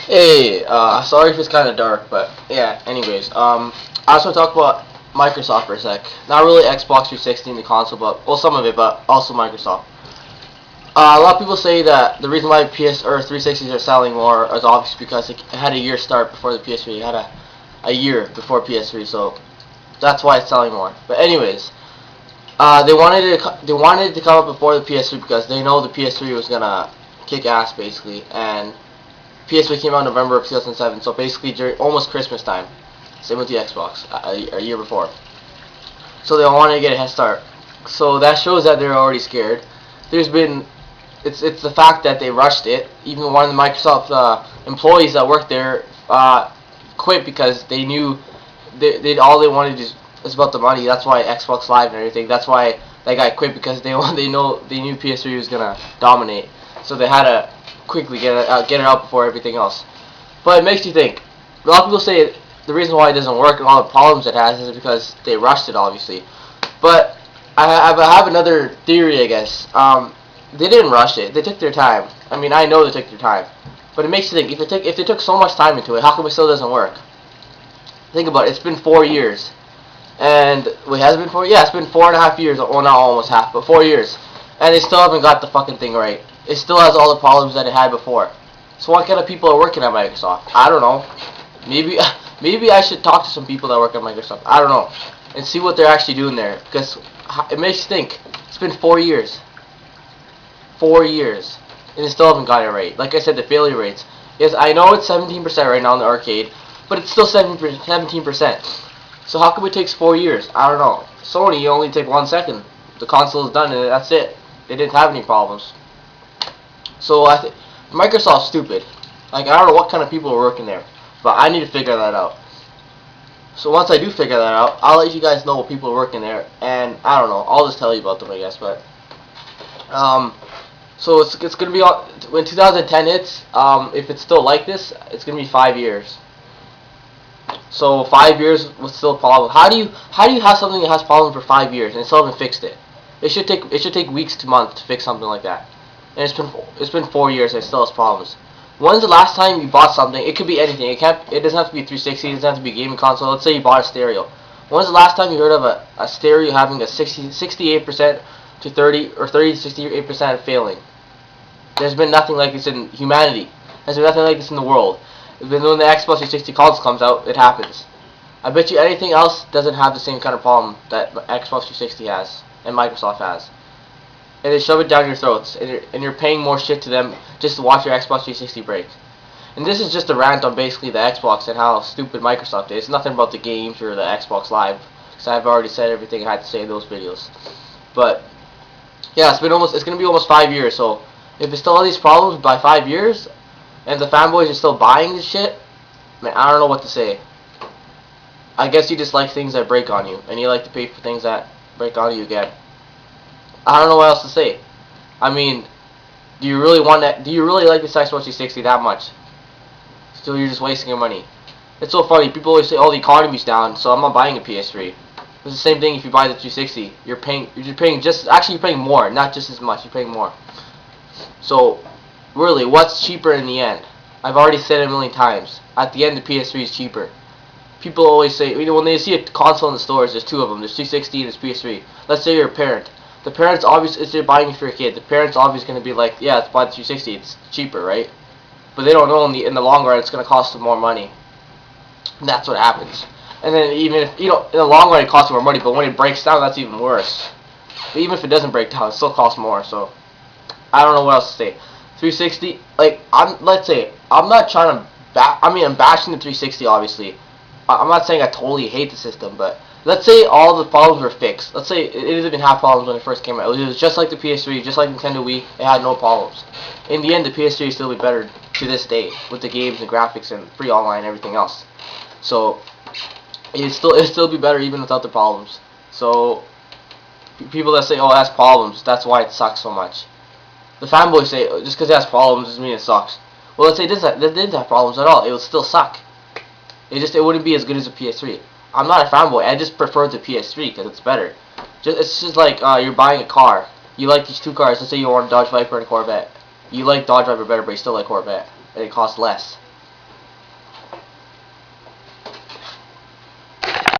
Hey, sorry if it's kind of dark, but yeah. Anyways, I just want to talk about Microsoft for a sec. Not really Xbox 360 and the console, but well, some of it, but also Microsoft. A lot of people say that the reason why PS or 360s are selling more is obviously because it had a year start before the PS3. It had a year before PS3, so that's why it's selling more. But anyways, they wanted it to come up before the PS3 because they know the PS3 was gonna kick ass basically, and PS3 came out in November of 2007, so basically during almost Christmas time. Same with the Xbox, a year before. So they wanted to get a head start. So that shows that they're already scared. There's been, it's the fact that they rushed it. Even one of the Microsoft employees that worked there quit because they knew they all they wanted is about the money. That's why Xbox Live and everything. That's why that guy quit because they knew PS3 was gonna dominate. So they had to quickly get it out before everything else. But it makes you think. A lot of people say the reason why it doesn't work and all the problems it has is because they rushed it, obviously. But I have another theory, I guess. They didn't rush it. They took their time. I mean, I know they took their time. But it makes you think, if they took so much time into it, how come it still doesn't work? Think about it. It's been 4 years. And, wait, has it been 4? Yeah, it's been 4.5 years. Well, not almost half, but 4 years. And they still haven't got the fucking thing right. It still has all the problems that it had before. So what kind of people are working at Microsoft? I don't know. Maybe maybe I should talk to some people that work at Microsoft. I don't know. And see what they're actually doing there. Because it makes you think. It's been 4 years. 4 years. And they still haven't got it right. Like I said, the failure rates. Yes, I know it's 17% right now in the arcade. But it's still 17%. So how come it takes 4 years? I don't know. Sony, you only take 1 second. The console is done and that's it. They didn't have any problems. So I think Microsoft's stupid. Like, I don't know what kind of people are working there, but I need to figure that out. So once I do figure that out, I'll let you guys know what people are working there, and I don't know. I'll just tell you about them, I guess. But so it's gonna be when 2010 hits. If it's still like this, it's gonna be 5 years. So 5 years with still a problem. How do you have something that has problems for 5 years and still haven't fixed it? It should take weeks to months to fix something like that. And it's been 4 years and it still has problems. When's the last time you bought something? It could be anything. It doesn't have to be 360. It doesn't have to be a gaming console. Let's say you bought a stereo. When's the last time you heard of a stereo having a 68% to 30 or 30 to 68% failing? There's been nothing like this in humanity. There's been nothing like this in the world. When the Xbox 360 console comes out, it happens. I bet you anything else doesn't have the same kind of problem that Xbox 360 has and Microsoft has. And they shove it down your throats, and you're paying more shit to them just to watch your Xbox 360 break. And this is just a rant on basically the Xbox and how stupid Microsoft is. It's nothing about the games or the Xbox Live, because I've already said everything I had to say in those videos. But yeah, it's gonna be almost 5 years. So if it's still all these problems by 5 years, and the fanboys are still buying this shit, man, I don't know what to say. I guess you just like things that break on you, and you like to pay for things that break on you again. I don't know what else to say. I mean, do you really want that? Do you really like this Xbox 360 that much? Still, you're just wasting your money. It's so funny. People always say, "Oh, the economy's down, so I'm not buying a PS3." It's the same thing if you buy the 360. You're actually you're paying more, not just as much. You're paying more. So, really, what's cheaper in the end? I've already said it a million times. At the end, the PS3 is cheaper. People always say, when they see a console in the stores, there's two of them. There's 360 and there's PS3. Let's say you're a parent. The parents obviously, if they're buying it for your kid, the parents obviously going to be like, yeah, let's buy the 360, it's cheaper, right? But they don't know in the long run it's going to cost them more money. And that's what happens. And then even if, in the long run it costs more money, but when it breaks down, that's even worse. But even if it doesn't break down, it still costs more, so I don't know what else to say. 360, like, let's say, I'm not trying to, I'm bashing the 360, obviously. I'm not saying I totally hate the system, but let's say all the problems were fixed. Let's say it didn't even have problems when it first came out. It was just like the PS3, just like Nintendo Wii. It had no problems. In the end, the PS3 is still be better to this day with the games and graphics and free online and everything else. So it'd still be better even without the problems. So people that say, "Oh, it has problems, that's why it sucks so much." The fanboys say, just because it has problems doesn't mean it sucks. Well, let's say it didn't have problems at all. It would still suck. It wouldn't be as good as a PS3. I'm not a fanboy. I just prefer the PS3 because it's better. It's just like you're buying a car. You like these two cars. Let's say you want a Dodge Viper and a Corvette. You like Dodge Viper better, but you still like Corvette, and it costs less.